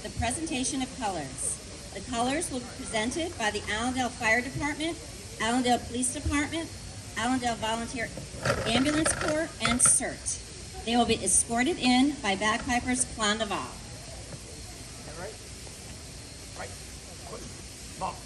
the presentation of colors. The colors will be presented by the Allendale Fire Department, Allendale Police Department, Allendale Volunteer Ambulance Corps, and CERT. They will be escorted in by bagpipers Clan de Val. Right. Right. Ball.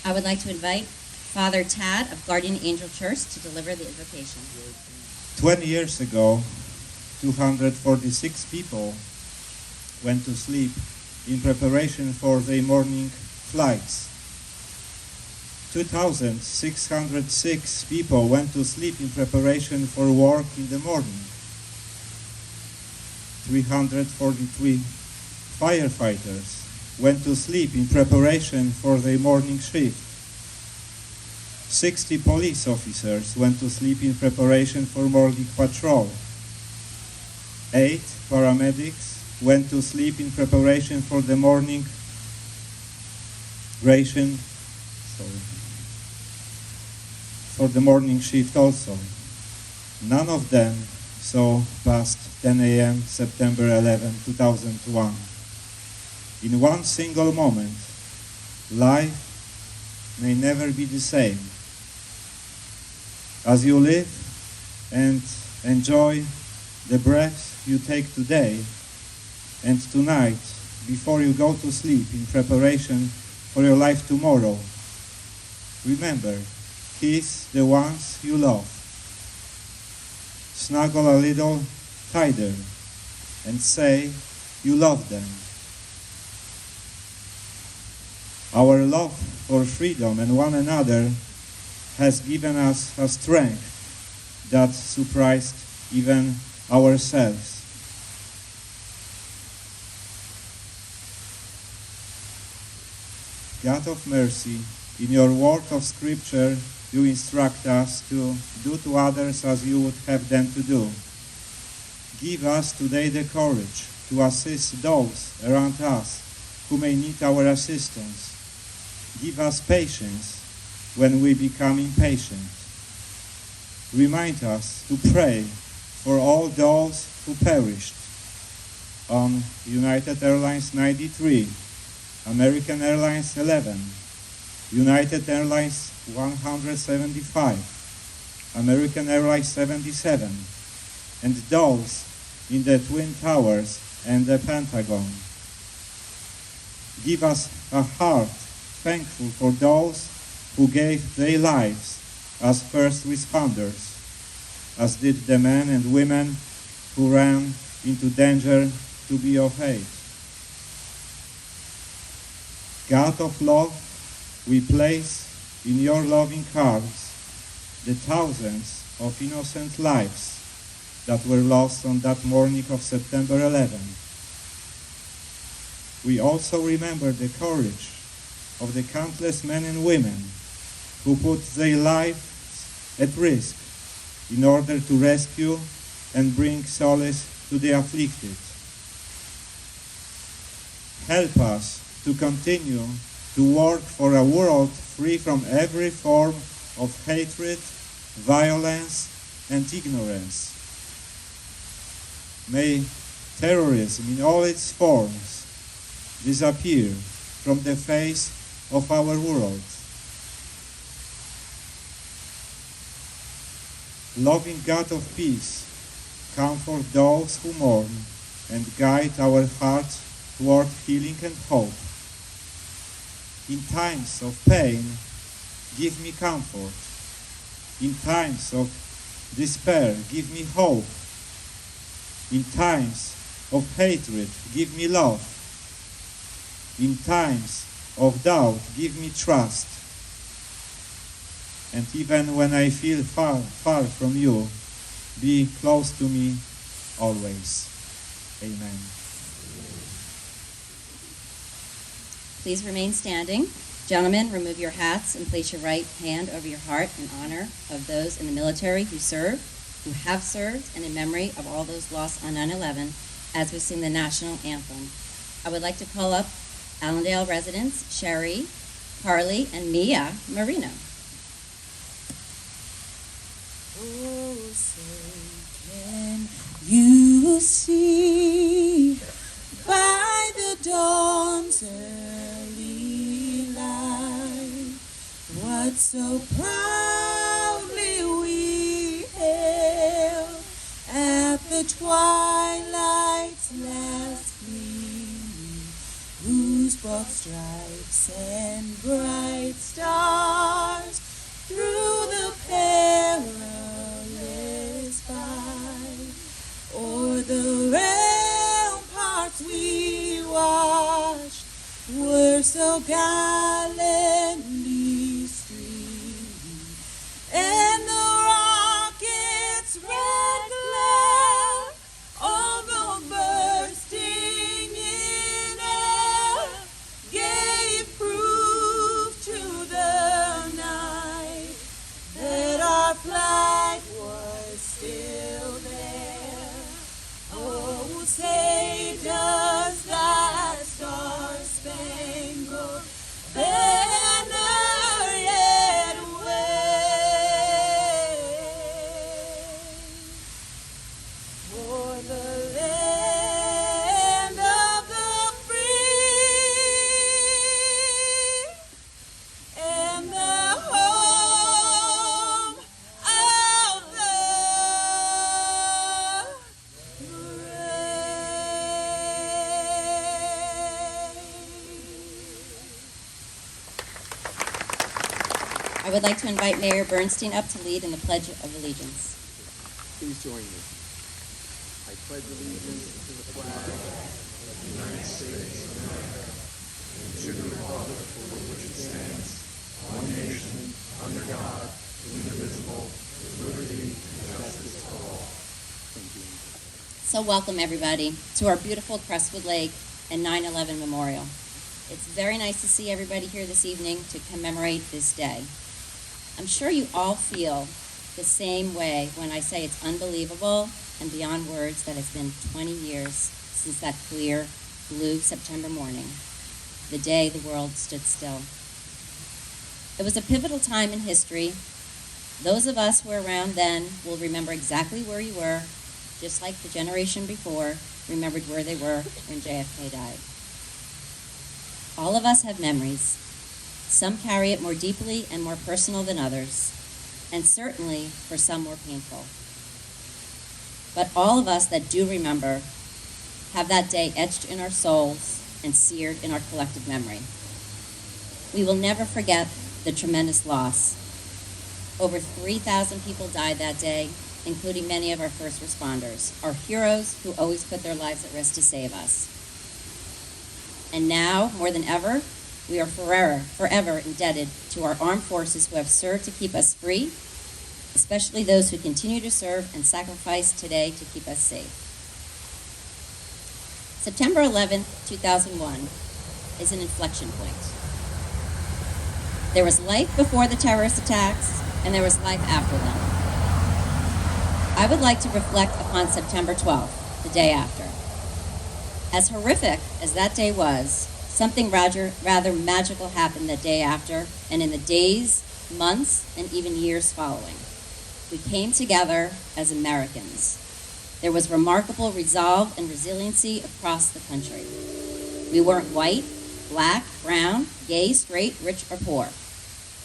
I would like to invite Father Tad of Guardian Angel Church to deliver the invocation. 20 years ago, 246 people went to sleep in preparation for their morning flights. 2,606 people went to sleep in preparation for work in the morning. 343 firefighters went to sleep in preparation for their morning shift. 60 police officers went to sleep in preparation for morning patrol. 8 paramedics went to sleep in preparation for the morning for the morning shift also. None of them saw past 10 a.m. September 11, 2001. In one single moment, life may never be the same. As you live and enjoy the breath you take today and tonight before you go to sleep in preparation for your life tomorrow, remember, kiss the ones you love. Snuggle a little tighter and say you love them. Our love for freedom and one another has given us a strength that surprised even ourselves. God of mercy, in your word of Scripture, you instruct us to do to others as you would have them to do. Give us today the courage to assist those around us who may need our assistance. Give us patience when we become impatient. Remind us to pray for all those who perished on United Airlines 93, American Airlines 11, United Airlines 175, American Airlines 77, and those in the Twin Towers and the Pentagon. Give us a heart thankful for those who gave their lives as first responders, as did the men and women who ran into danger to be of aid. God of love, we place in your loving arms the thousands of innocent lives that were lost on that morning of September 11. We also remember the courage of the countless men and women who put their life at risk in order to rescue and bring solace to the afflicted. Help us to continue to work for a world free from every form of hatred, violence, and ignorance. May terrorism in all its forms disappear from the face of our world. Loving God of peace, comfort those who mourn and guide our hearts toward healing and hope. In times of pain, give me comfort. In times of despair, give me hope. In times of hatred, give me love. In times of doubt, give me trust. And even when I feel far from you, be close to me always. Amen. Please remain standing. Gentlemen, remove your hats and place your right hand over your heart in honor of those in the military who serve, who have served, and in memory of all those lost on 9/11 as we sing the national anthem. I would like to call up Allendale residents Sherry, Carly, and Mia Marino. Oh, say can you see by the dawn's early light what so proudly we hailed at the twilight's last gleaming, whose broad stripes and bright stars through the perilous fight o'er the ramparts we watched were so gallantly streaming, and the rocket's red glare, although bursting in air, gave proof to the night that our flag was still there. Oh, say does that star-spangled banner yet wave for the land of the free and the home of the I would like to invite Mayor Bernstein up to lead in the Pledge of Allegiance. Please join me. I pledge allegiance to the flag of the United States of America and to the republic for which it stands, one nation, under God, indivisible, with liberty and justice for all. Thank you. So welcome everybody to our beautiful Crestwood Lake and 9/11 Memorial. It's very nice to see everybody here this evening to commemorate this day. I'm sure you all feel the same way when I say it's unbelievable and beyond words that it's been 20 years since that clear, blue September morning, the day the world stood still. It was a pivotal time in history. Those of us who were around then will remember exactly where you were, just like the generation before remembered where they were when JFK died. All of us have memories. Some carry it more deeply and more personal than others, and certainly for some more painful. But all of us that do remember have that day etched in our souls and seared in our collective memory. We will never forget the tremendous loss. Over 3,000 people died that day, including many of our first responders, our heroes who always put their lives at risk to save us. And now, more than ever, we are forever indebted to our armed forces who have served to keep us free, especially those who continue to serve and sacrifice today to keep us safe. September 11th, 2001 is an inflection point. There was life before the terrorist attacks, and there was life after them. I would like to reflect upon September 12th, the day after. As horrific as that day was, something rather magical happened the day after, and in the days, months, and even years following. We came together as Americans. There was remarkable resolve and resiliency across the country. We weren't white, black, brown, gay, straight, rich, or poor.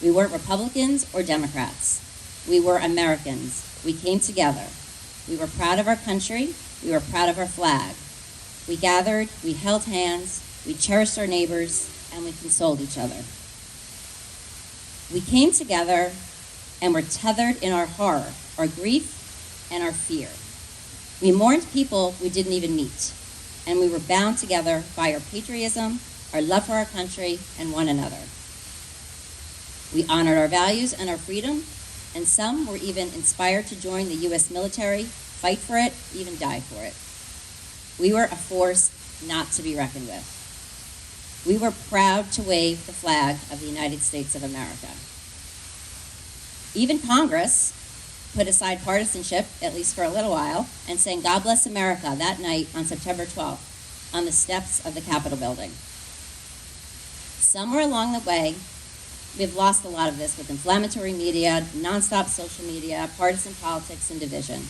We weren't Republicans or Democrats. We were Americans. We came together. We were proud of our country. We were proud of our flag. We gathered, we held hands, we cherished our neighbors, and we consoled each other. We came together and were tethered in our horror, our grief, and our fear. We mourned people we didn't even meet, and we were bound together by our patriotism, our love for our country, and one another. We honored our values and our freedom, and some were even inspired to join the U.S. military, fight for it, even die for it. We were a force not to be reckoned with. We were proud to wave the flag of the United States of America. Even Congress put aside partisanship, at least for a little while, and sang God Bless America that night on September 12th on the steps of the Capitol building. Somewhere along the way, we've lost a lot of this with inflammatory media, nonstop social media, partisan politics, and division.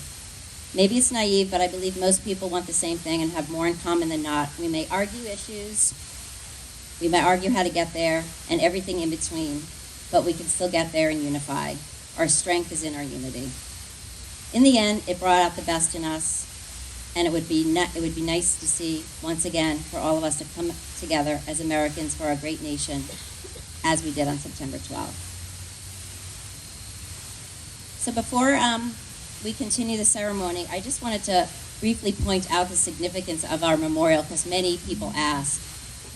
Maybe it's naive, but I believe most people want the same thing and have more in common than not. We may argue issues, we may argue how to get there, and everything in between, but we can still get there and unify. Our strength is in our unity. In the end, it brought out the best in us, and it would be nice to see, once again, for all of us to come together as Americans for our great nation, as we did on September 12th. So before we continue the ceremony, I just wanted to briefly point out the significance of our memorial, because many people ask.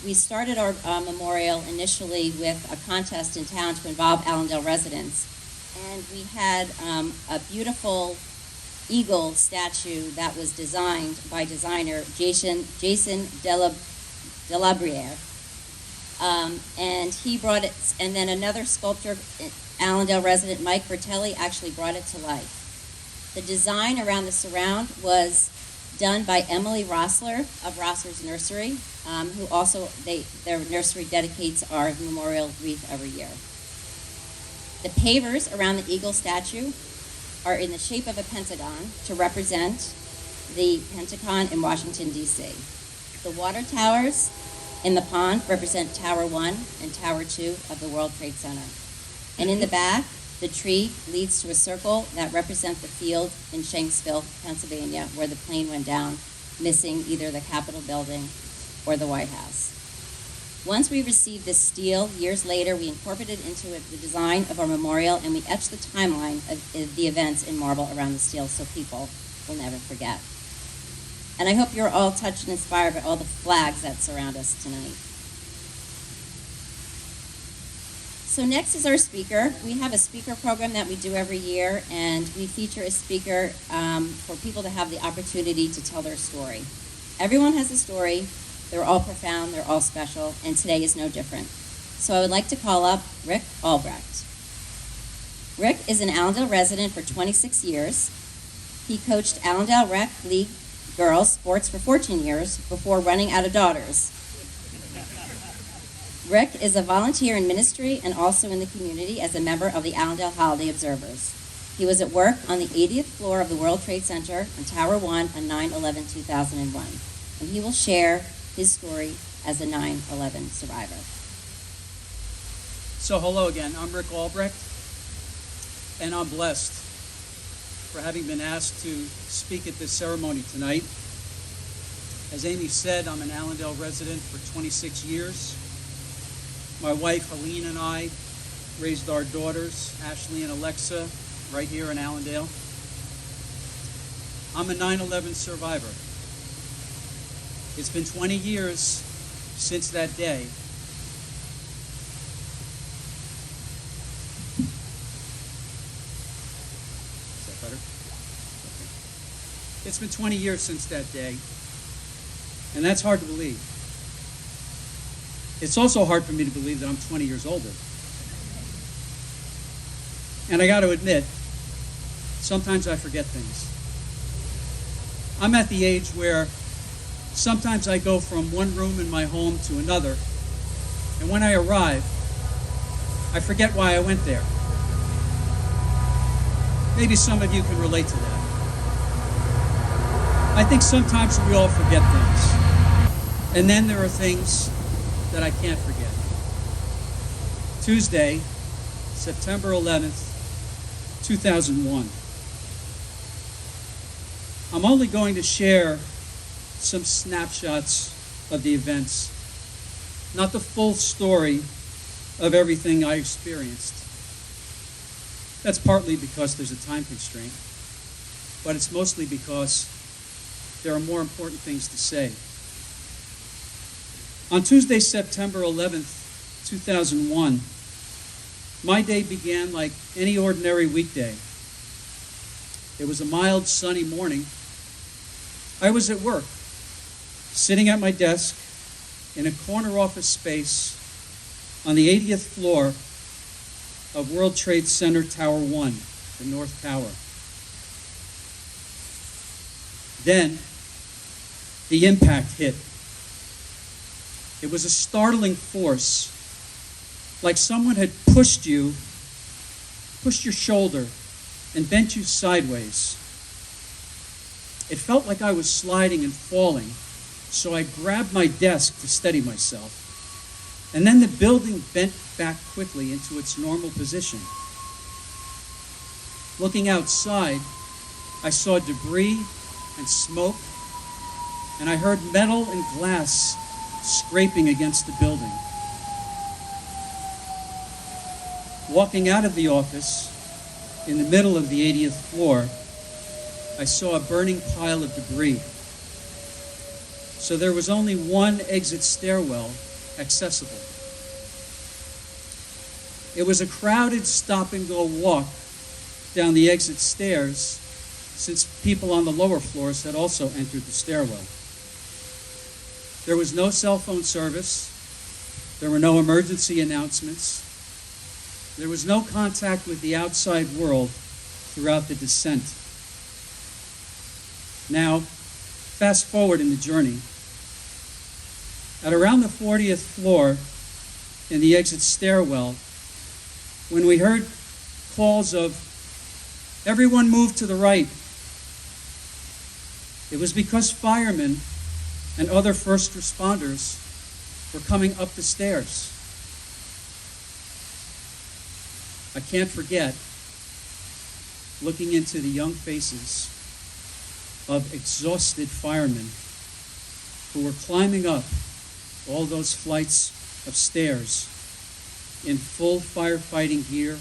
We started our memorial initially with a contest in town to involve Allendale residents, and we had a beautiful eagle statue that was designed by designer Jason Delabriere. And he brought it, and then another sculptor, Allendale resident Mike Bertelli, actually brought it to life. The design around the surround was done by Emily Rossler of Rossler's Nursery, who also, their nursery dedicates our memorial wreath every year. The pavers around the eagle statue are in the shape of a pentagon to represent the Pentagon in Washington, D.C. The water towers in the pond represent Tower 1 and Tower 2 of the World Trade Center. And in the back, the tree leads to a circle that represents the field in Shanksville, Pennsylvania, where the plane went down, missing either the Capitol building or the White House. Once we received this steel, years later, we incorporated into it the design of our memorial, and we etched the timeline of the events in marble around the steel so people will never forget. And I hope you're all touched and inspired by all the flags that surround us tonight. So next is our speaker. We have a speaker program that we do every year, and we feature a speaker for people to have the opportunity to tell their story. Everyone has a story. They're all profound, they're all special, and today is no different. So I would like to call up Rick Albrecht. Rick is an Allendale resident for 26 years. He coached Allendale Rec League girls sports for 14 years before running out of daughters. Rick is a volunteer in ministry and also in the community as a member of the Allendale Holiday Observers. He was at work on the 80th floor of the World Trade Center on Tower 1 on 9/11/2001, and he will share his story as a 9/11 survivor. So hello again, I'm Rick Albrecht, and I'm blessed for having been asked to speak at this ceremony tonight. As Amy said, I'm an Allendale resident for 26 years. My wife, Helene, and I raised our daughters, Ashley and Alexa, right here in Allendale. I'm a 9/11 survivor. It's been 20 years since that day. Is that better? Okay. It's been 20 years since that day, and that's hard to believe. It's also hard for me to believe that I'm 20 years older. And I got to admit, sometimes I forget things. I'm at the age where sometimes I go from one room in my home to another, and when I arrive, I forget why I went there. Maybe some of you can relate to that. I think sometimes we all forget things. And then there are things that I can't forget. Tuesday, September 11th, 2001. I'm only going to share some snapshots of the events, not the full story of everything I experienced. That's partly because there's a time constraint, but it's mostly because there are more important things to say. On Tuesday, September 11th, 2001, my day began like any ordinary weekday. It was a mild, sunny morning. I was at work, sitting at my desk in a corner office space on the 80th floor of World Trade Center Tower 1, the North Tower. Then, the impact hit. It was a startling force, like someone had pushed your shoulder and bent you sideways. It felt like I was sliding and falling, so I grabbed my desk to steady myself. And then the building bent back quickly into its normal position. Looking outside, I saw debris and smoke, and I heard metal and glass scraping against the building. Walking out of the office, in the middle of the 80th floor, I saw a burning pile of debris. So there was only one exit stairwell accessible. It was a crowded stop-and-go walk down the exit stairs, since people on the lower floors had also entered the stairwell. There was no cell phone service. There were no emergency announcements. There was no contact with the outside world throughout the descent. Now, fast forward in the journey. At around the 40th floor in the exit stairwell, when we heard calls of, "Everyone move to the right," it was because firemen and other first responders were coming up the stairs. I can't forget looking into the young faces of exhausted firemen who were climbing up all those flights of stairs in full firefighting gear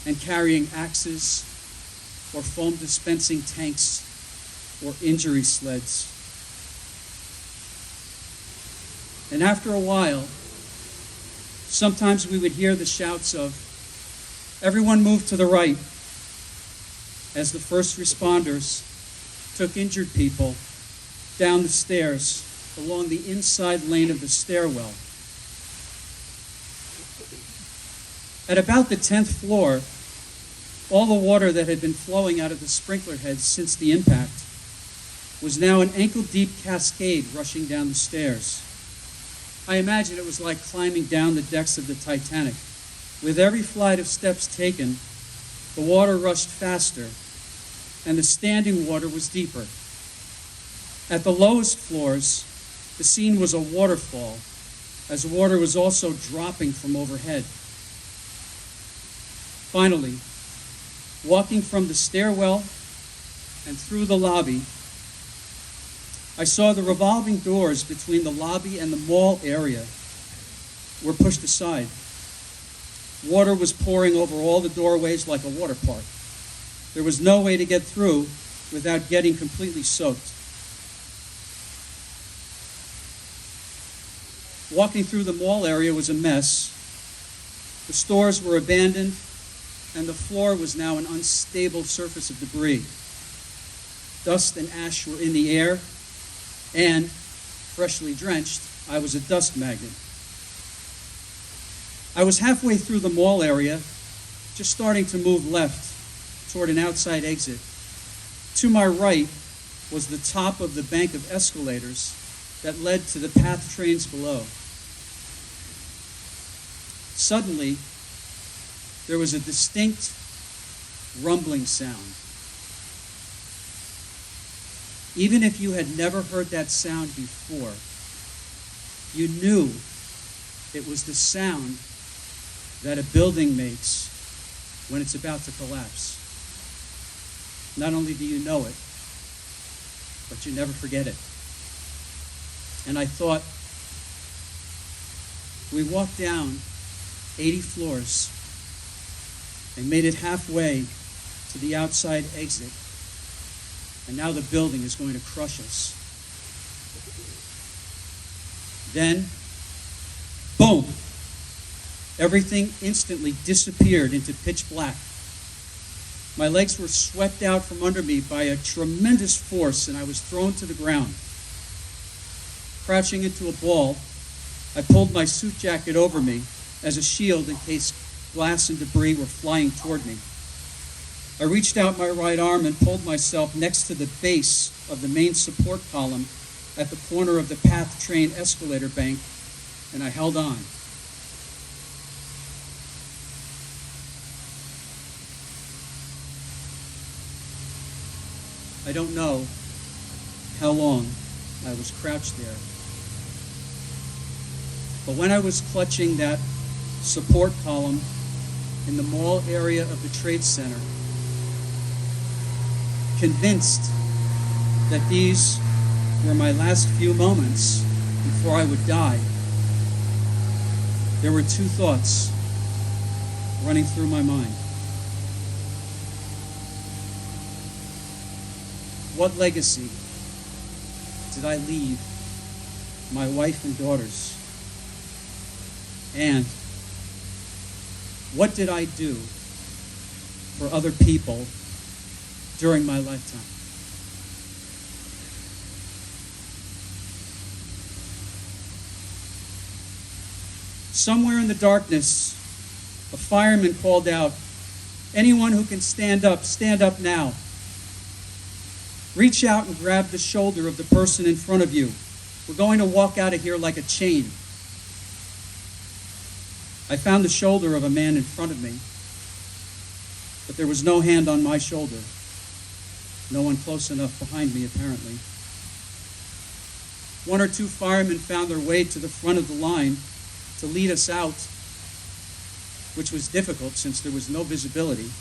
and carrying axes or foam dispensing tanks or injury sleds. And after a while, sometimes we would hear the shouts of, "Everyone move to the right," as the first responders took injured people down the stairs along the inside lane of the stairwell. At about the 10th floor, all the water that had been flowing out of the sprinkler heads since the impact was now an ankle-deep cascade rushing down the stairs. I imagine it was like climbing down the decks of the Titanic. With every flight of steps taken, the water rushed faster, and the standing water was deeper. At the lowest floors, the scene was a waterfall, as water was also dropping from overhead. Finally, walking from the stairwell and through the lobby, I saw the revolving doors between the lobby and the mall area were pushed aside. Water was pouring over all the doorways like a water park. There was no way to get through without getting completely soaked. Walking through the mall area was a mess. The stores were abandoned, and the floor was now an unstable surface of debris. Dust and ash were in the air, and, freshly drenched, I was a dust magnet. I was halfway through the mall area, just starting to move left toward an outside exit. To my right was the top of the bank of escalators that led to the PATH trains below. Suddenly, there was a distinct rumbling sound. Even if you had never heard that sound before, you knew it was the sound that a building makes when it's about to collapse. Not only do you know it, but you never forget it. And I thought, we walked down 80 floors and made it halfway to the outside exit, and now the building is going to crush us. Then, boom! Everything instantly disappeared into pitch black. My legs were swept out from under me by a tremendous force, and I was thrown to the ground. Crouching into a ball, I pulled my suit jacket over me as a shield in case glass and debris were flying toward me. I reached out my right arm and pulled myself next to the base of the main support column at the corner of the PATH train escalator bank, and I held on. I don't know how long I was crouched there, but when I was clutching that support column in the mall area of the Trade Center, convinced that these were my last few moments before I would die, there were two thoughts running through my mind. What legacy did I leave my wife and daughters? And what did I do for other people during my lifetime? Somewhere in the darkness, a fireman called out, "Anyone who can stand up now. Reach out and grab the shoulder of the person in front of you. We're going to walk out of here like a chain." I found the shoulder of a man in front of me, but there was no hand on my shoulder. No one close enough behind me, apparently. One or two firemen found their way to the front of the line to lead us out, which was difficult since there was no visibility.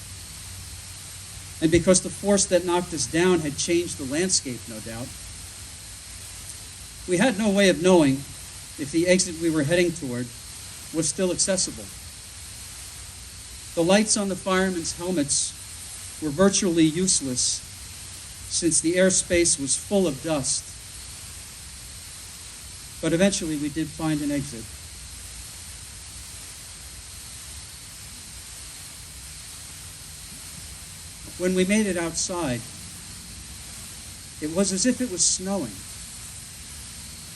And because the force that knocked us down had changed the landscape, no doubt. We had no way of knowing if the exit we were heading toward was still accessible. The lights on the firemen's helmets were virtually useless since the airspace was full of dust. But eventually we did find an exit. When we made it outside, it was as if it was snowing,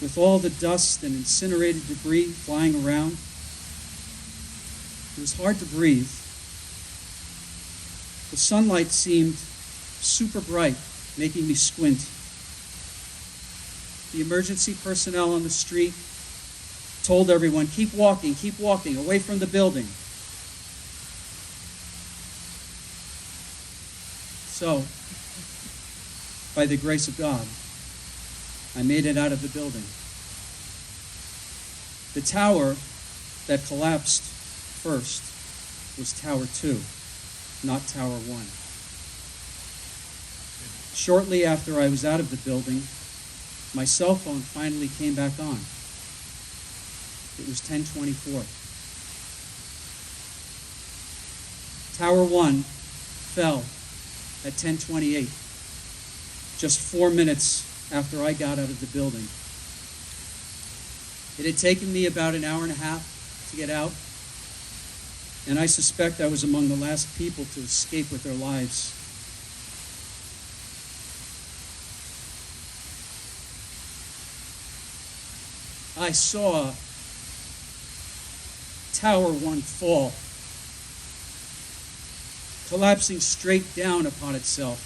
with all the dust and incinerated debris flying around. It was hard to breathe. The sunlight seemed super bright, making me squint. The emergency personnel on the street told everyone, keep walking, away from the building." So, by the grace of God, I made it out of the building. The tower that collapsed first was Tower 2, not Tower 1. Shortly after I was out of the building, my cell phone finally came back on. It was 10:24. Tower 1 fell at 10:28, just 4 minutes after I got out of the building. It had taken me about an hour and a half to get out, and I suspect I was among the last people to escape with their lives. I saw Tower 1 fall, collapsing straight down upon itself.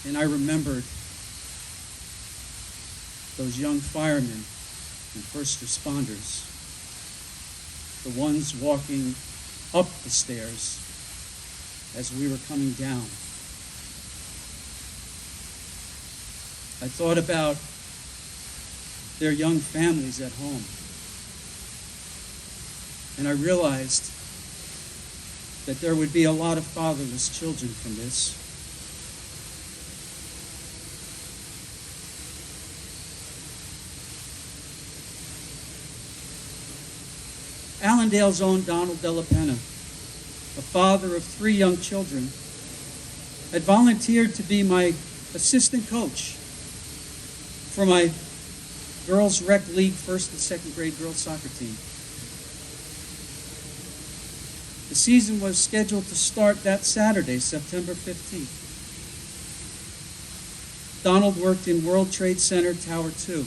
And I remembered those young firemen and first responders, the ones walking up the stairs as we were coming down. I thought about their young families at home. And I realized that there would be a lot of fatherless children from this. Allendale's own Donald Della Penna, a father of 3 young children, had volunteered to be my assistant coach for my girls rec league first and second grade girls soccer team. The season was scheduled to start that Saturday, September 15th. Donald worked in World Trade Center Tower 2.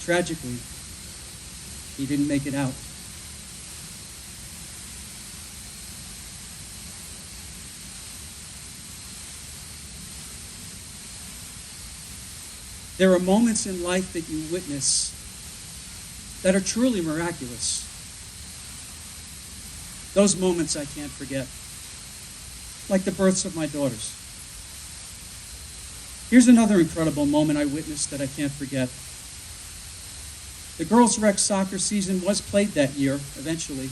Tragically, he didn't make it out. There are moments in life that you witness that are truly miraculous. Those moments I can't forget, like the births of my daughters. Here's another incredible moment I witnessed that I can't forget. The girls' rec soccer season was played that year, eventually.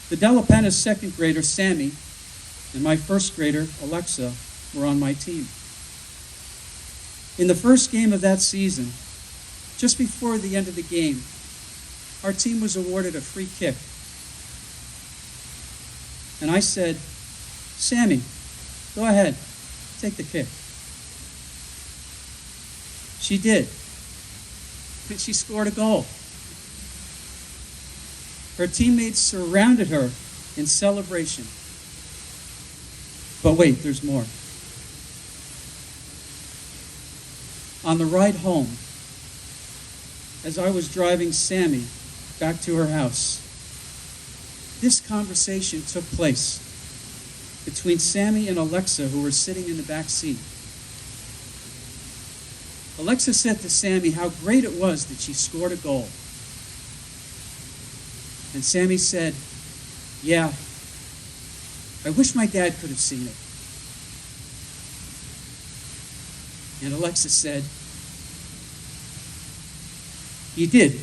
The Della Penna's second grader, Sammy, and my first grader, Alexa, were on my team. In the first game of that season, just before the end of the game, our team was awarded a free kick. And I said, "Sammy, go ahead, take the kick." She did. And she scored a goal. Her teammates surrounded her in celebration. But wait, there's more. On the ride home, as I was driving Sammy back to her house, this conversation took place between Sammy and Alexa, who were sitting in the back seat. Alexa said to Sammy how great it was that she scored a goal. And Sammy said, "Yeah, I wish my dad could have seen it." And Alexa said, "He did,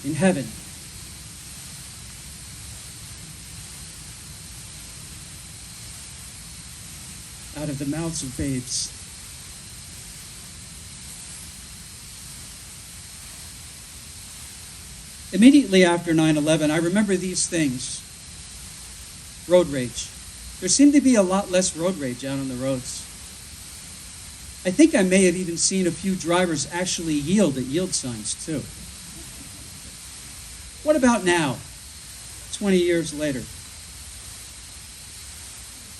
in heaven." Out of the mouths of babes. Immediately after 9/11, I remember these things. Road rage. There seemed to be a lot less road rage out on the roads. I think I may have even seen a few drivers actually yield at yield signs, too. What about now, 20 years later?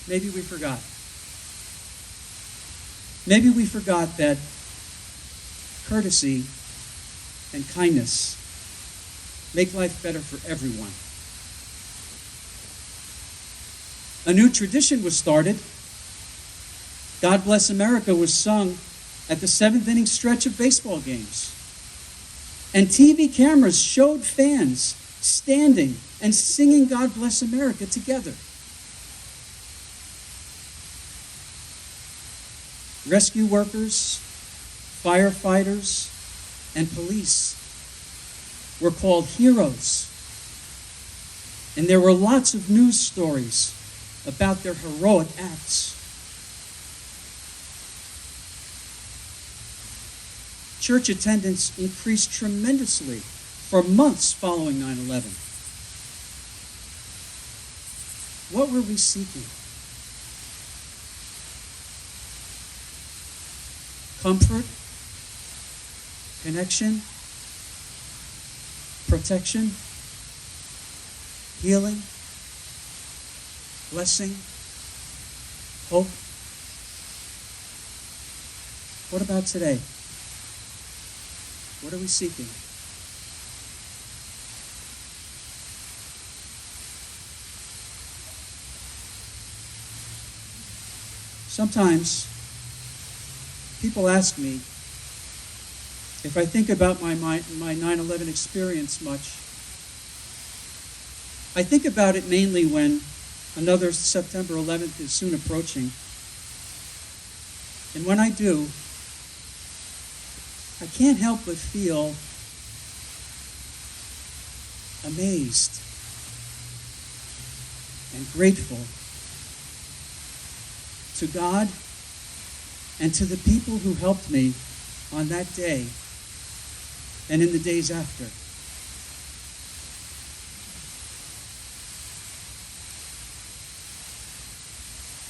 Maybe we forgot. Maybe we forgot that courtesy and kindness make life better for everyone. A new tradition was started. "God Bless America" was sung at the 7th inning stretch of baseball games. And TV cameras showed fans standing and singing "God Bless America" together. Rescue workers, firefighters, and police were called heroes. And there were lots of news stories about their heroic acts. Church attendance increased tremendously for months following 9/11. What were we seeking? Comfort, connection, protection, healing, blessing, hope. What about today? What are we seeking? Sometimes people ask me if I think about my 9/11 experience much. I think about it mainly when another September 11th is soon approaching. And when I do, I can't help but feel amazed and grateful to God and to the people who helped me on that day and in the days after.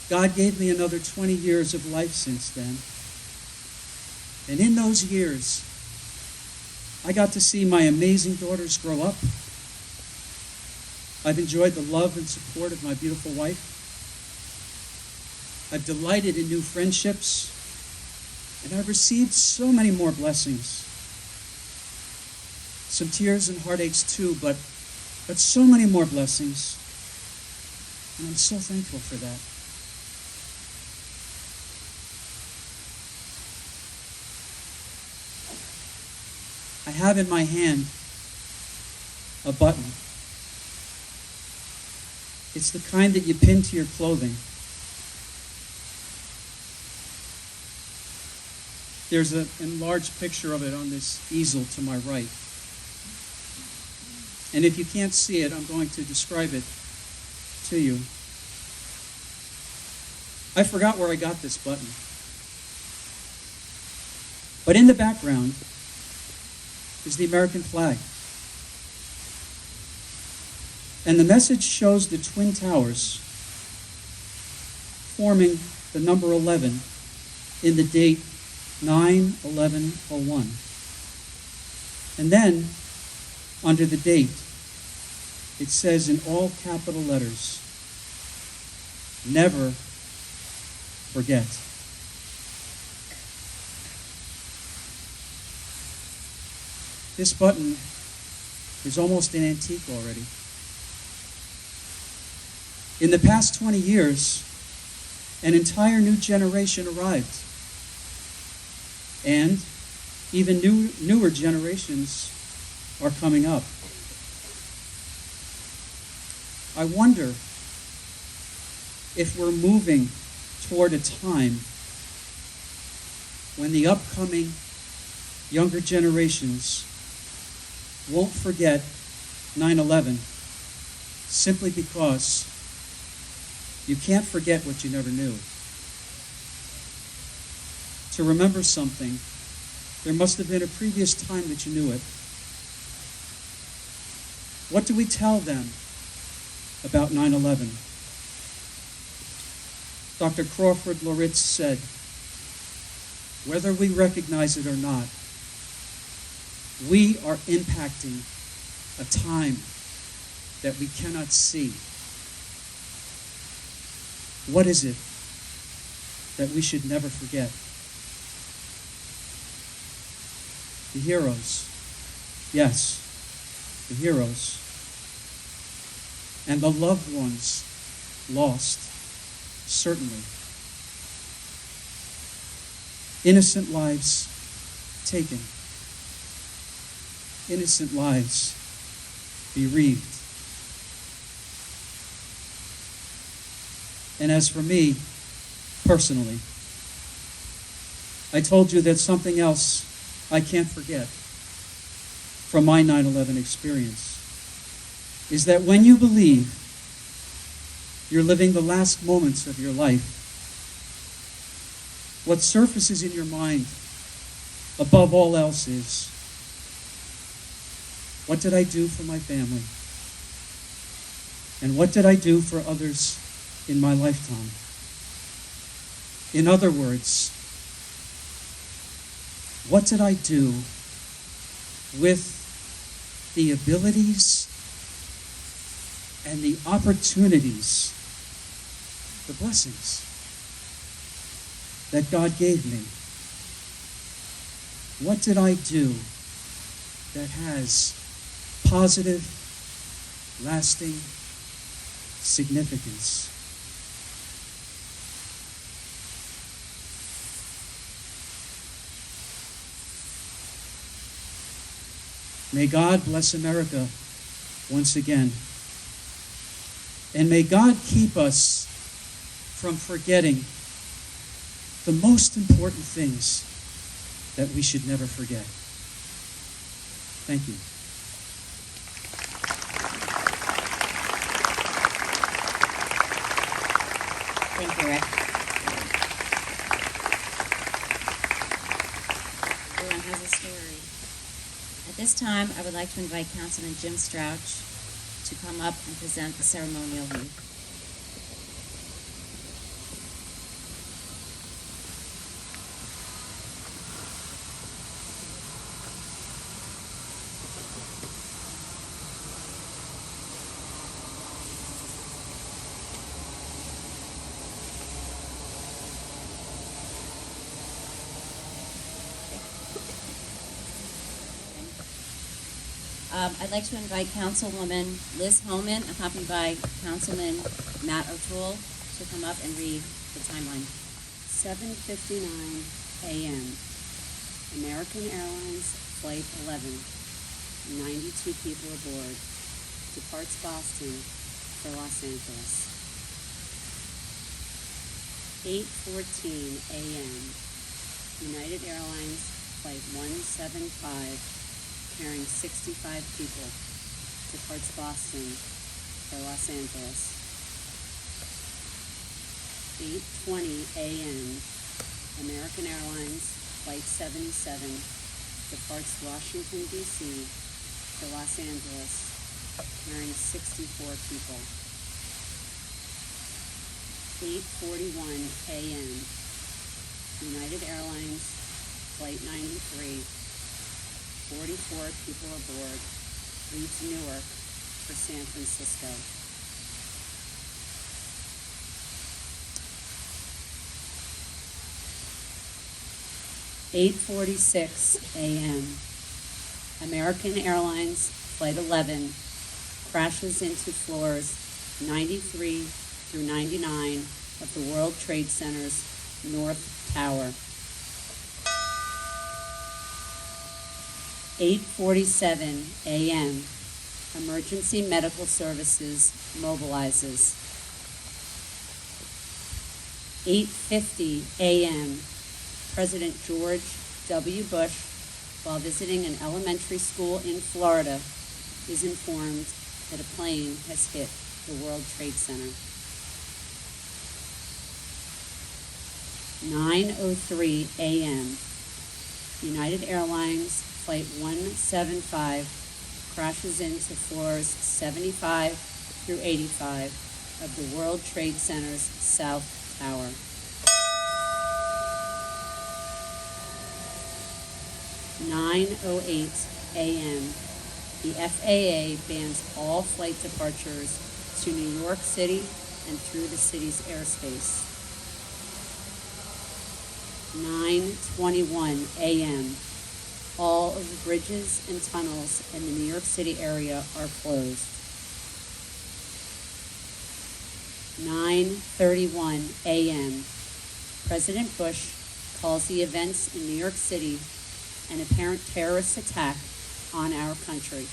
God gave me another 20 years of life since then. And in those years, I got to see my amazing daughters grow up. I've enjoyed the love and support of my beautiful wife. I've delighted in new friendships, and I've received so many more blessings. Some tears and heartaches too, but so many more blessings. And I'm so thankful for that. I have in my hand a button. It's the kind that you pin to your clothing. There's an enlarged picture of it on this easel to my right. And if you can't see it, I'm going to describe it to you. I forgot where I got this button. But in the background is the American flag. And the message shows the Twin Towers forming the number 11 in the date 9/11/01. And then, under the date, it says in all capital letters, never forget. This button is almost an antique already. In the past 20 years, an entire new generation arrived. And even newer generations are coming up. I wonder if we're moving toward a time when the upcoming younger generations won't forget 9/11 simply because you can't forget what you never knew. To remember something, there must have been a previous time that you knew it. What do we tell them about 9/11? Dr. Crawford Loritz said, whether we recognize it or not, we are impacting a time that we cannot see. What is it that we should never forget? The heroes. Yes, the heroes. And the loved ones lost, certainly. Innocent lives taken. Innocent lives bereaved. And as for me, personally, I told you that something else I can't forget from my 9/11 experience is that when you believe you're living the last moments of your life, what surfaces in your mind above all else is, what did I do for my family? And what did I do for others in my lifetime? In other words, what did I do with the abilities and the opportunities, the blessings that God gave me What did I do that has positive, lasting significance? May God bless America once again. And may God keep us from forgetting the most important things that we should never forget. Thank you. Thank you, Rick. Everyone has a story. At this time, I would like to invite Councilman Jim Strouch to come up and present the ceremonial wreath. I'd like to invite Councilwoman Liz Homan, accompanied by Councilman Matt O'Toole, to come up and read the timeline. 7:59 a.m. American Airlines Flight 11, 92 people aboard, departs Boston for Los Angeles. 8:14 a.m. United Airlines Flight 175, carrying 65 people, departs Boston for Los Angeles. 8:20 a.m. American Airlines Flight 77 departs Washington, D.C. for Los Angeles, carrying 64 people. 8:41 a.m. United Airlines Flight 93, 44 people aboard, leaves Newark for San Francisco. 8:46 a.m. American Airlines Flight 11 crashes into floors 93 through 99 of the World Trade Center's North Tower. 8:47 a.m. Emergency Medical Services mobilizes. 8:50 a.m. President George W. Bush, while visiting an elementary school in Florida, is informed that a plane has hit the World Trade Center. 9:03 a.m. United Airlines Flight 175 crashes into floors 75 through 85 of the World Trade Center's South Tower. 9:08 a.m. The FAA bans all flight departures to New York City and through the city's airspace. 9:21 a.m. All of the bridges and tunnels in the New York City area are closed. 9:31 a.m. President Bush calls the events in New York City an apparent terrorist attack on our country.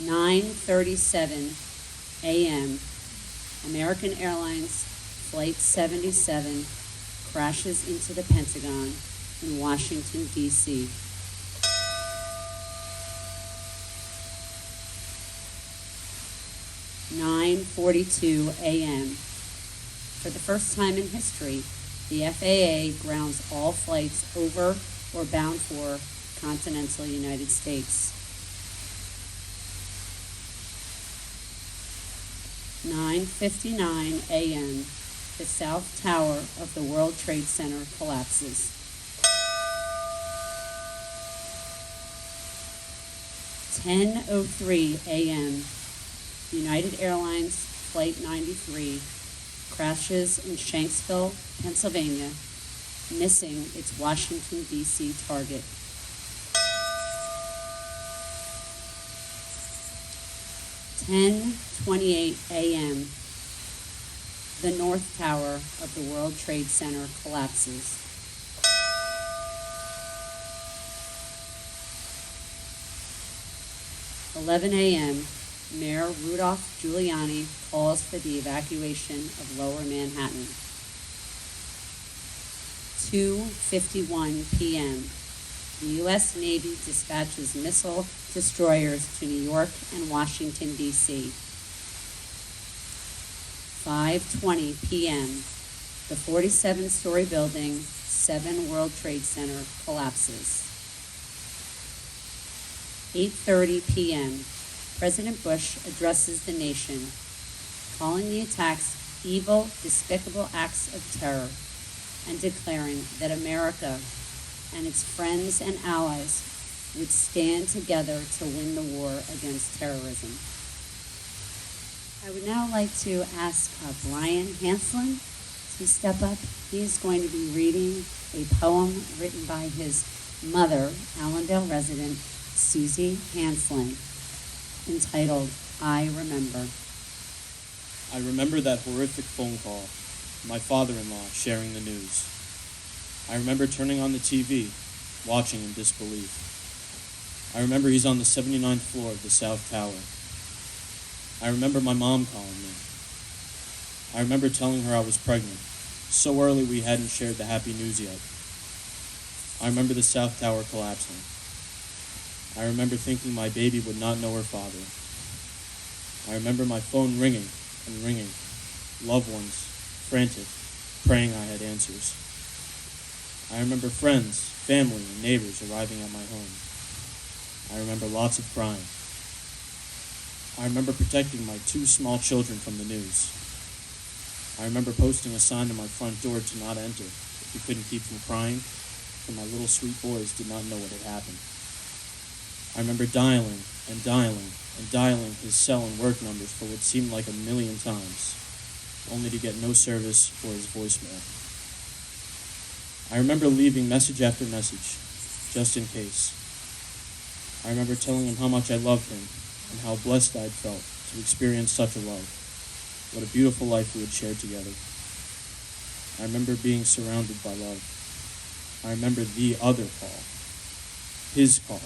9:37 a.m. American Airlines Flight 77 crashes into the Pentagon in Washington, D.C. 9:42 a.m. For the first time in history, the FAA grounds all flights over or bound for continental United States. 9:59 a.m. The South Tower of the World Trade Center collapses. 10:03 a.m. United Airlines Flight 93 crashes in Shanksville, Pennsylvania, missing its Washington, D.C. target. (10:28 a.m.) The North Tower of the World Trade Center collapses. 11 a.m., Mayor Rudolph Giuliani calls for the evacuation of Lower Manhattan. 2:51 p.m., the U.S. Navy dispatches missile destroyers to New York and Washington, D.C. 5:20 p.m., the 47-story building, 7 World Trade Center, collapses. 8:30 p.m., President Bush addresses the nation, calling the attacks evil, despicable acts of terror, and declaring that America and its friends and allies would stand together to win the war against terrorism. I would now like to ask Brian Hanslin to step up. He is going to be reading a poem written by his mother, Allendale resident Susie Hanslin, entitled, I Remember. I remember that horrific phone call, my father-in-law sharing the news. I remember turning on the TV, watching in disbelief. I remember he's on the 79th floor of the South Tower. I remember my mom calling me. I remember telling her I was pregnant. So early we hadn't shared the happy news yet. I remember the South Tower collapsing. I remember thinking my baby would not know her father. I remember my phone ringing and ringing, loved ones, frantic, praying I had answers. I remember friends, family, and neighbors arriving at my home. I remember lots of crying. I remember protecting my 2 small children from the news. I remember posting a sign on my front door to not enter if you couldn't keep from crying, for my little sweet boys did not know what had happened. I remember dialing and dialing and dialing his cell and work numbers for what seemed like 1,000,000 times, only to get no service or his voicemail. I remember leaving message after message, just in case. I remember telling him how much I loved him and how blessed I'd felt to experience such a love. What a beautiful life we had shared together. I remember being surrounded by love. I remember the other call. His call.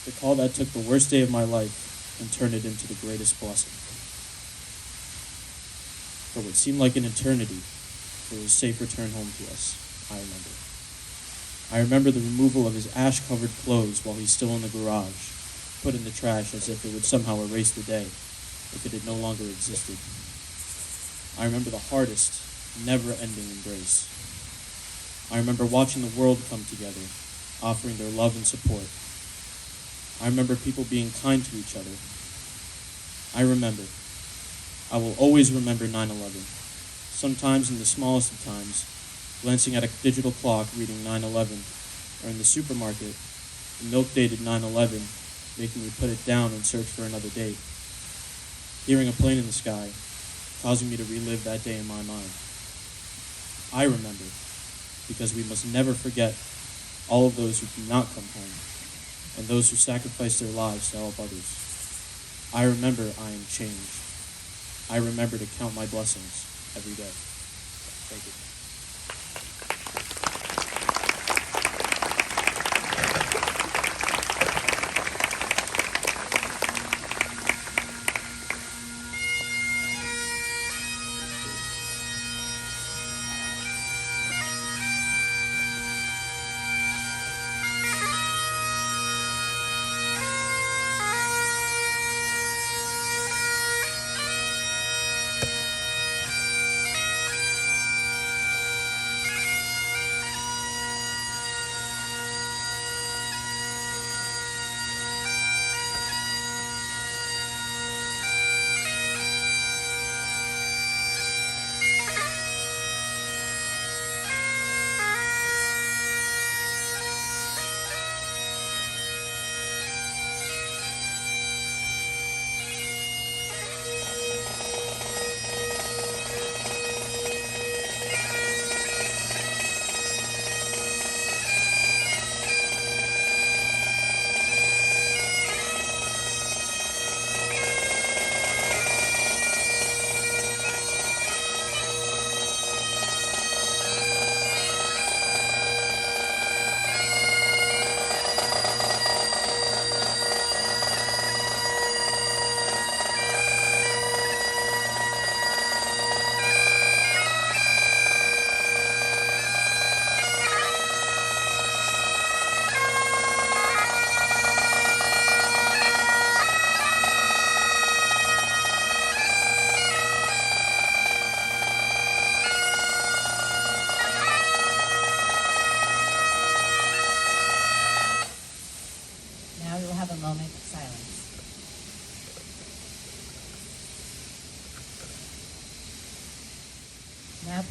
The call that took the worst day of my life and turned it into the greatest blessing. For what seemed like an eternity, for his safe return home to us, I remember. I remember the removal of his ash-covered clothes while he's still in the garage, put in the trash as if it would somehow erase the day, if it had no longer existed. I remember the hardest, never-ending embrace. I remember watching the world come together, offering their love and support. I remember people being kind to each other. I remember. I will always remember 9/11. Sometimes in the smallest of times, glancing at a digital clock reading 9/11, or in the supermarket, the milk dated 9/11, making me put it down and search for another date. Hearing a plane in the sky, causing me to relive that day in my mind. I remember, because we must never forget all of those who do not come home, and those who sacrifice their lives to help others. I remember I am changed. I remember to count my blessings every day. Thank you.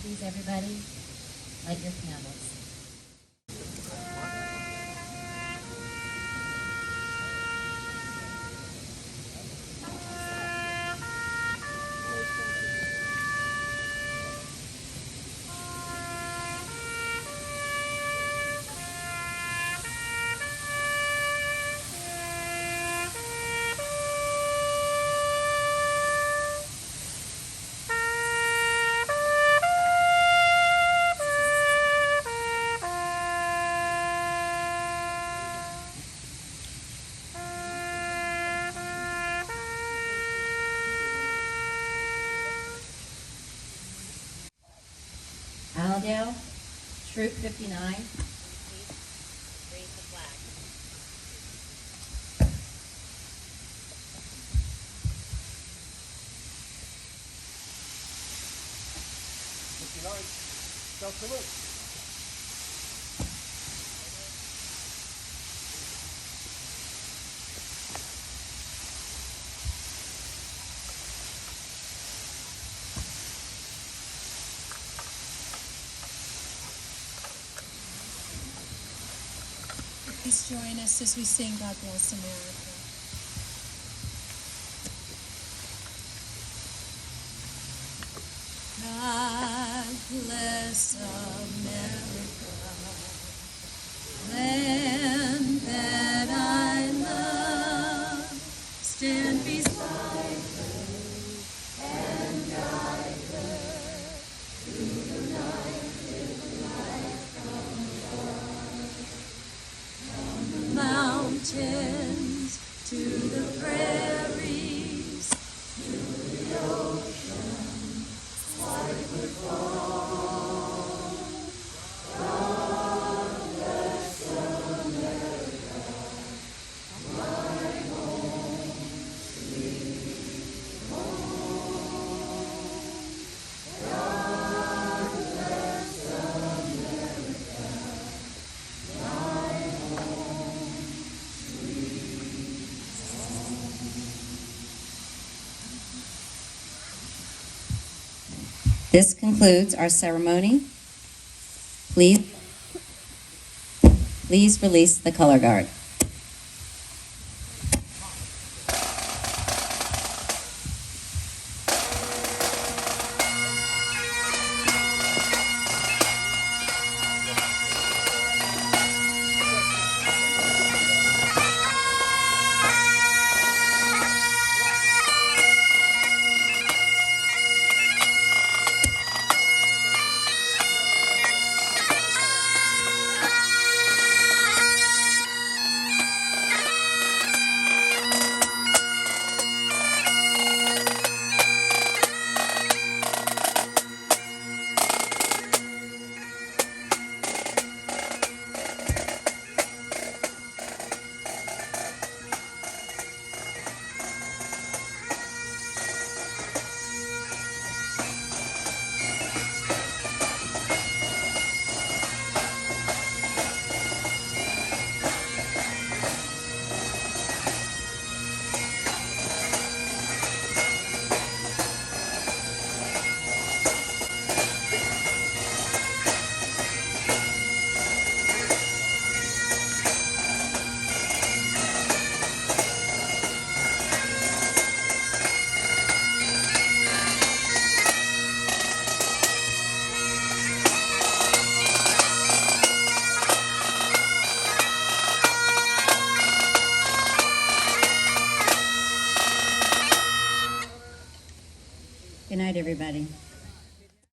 please, everybody, light your candles. Allendale, Troop 59. Raise the flag. Please join us as we sing God Bless America. God bless America, land that I love. Stand beside her and guide her through the night with light from the mountains to the prairies, to the ocean. Light would fall. God bless America, my home, sweet home. God bless America, my home, sweet home. This concludes our ceremony. Please release the color guard. Good night, everybody.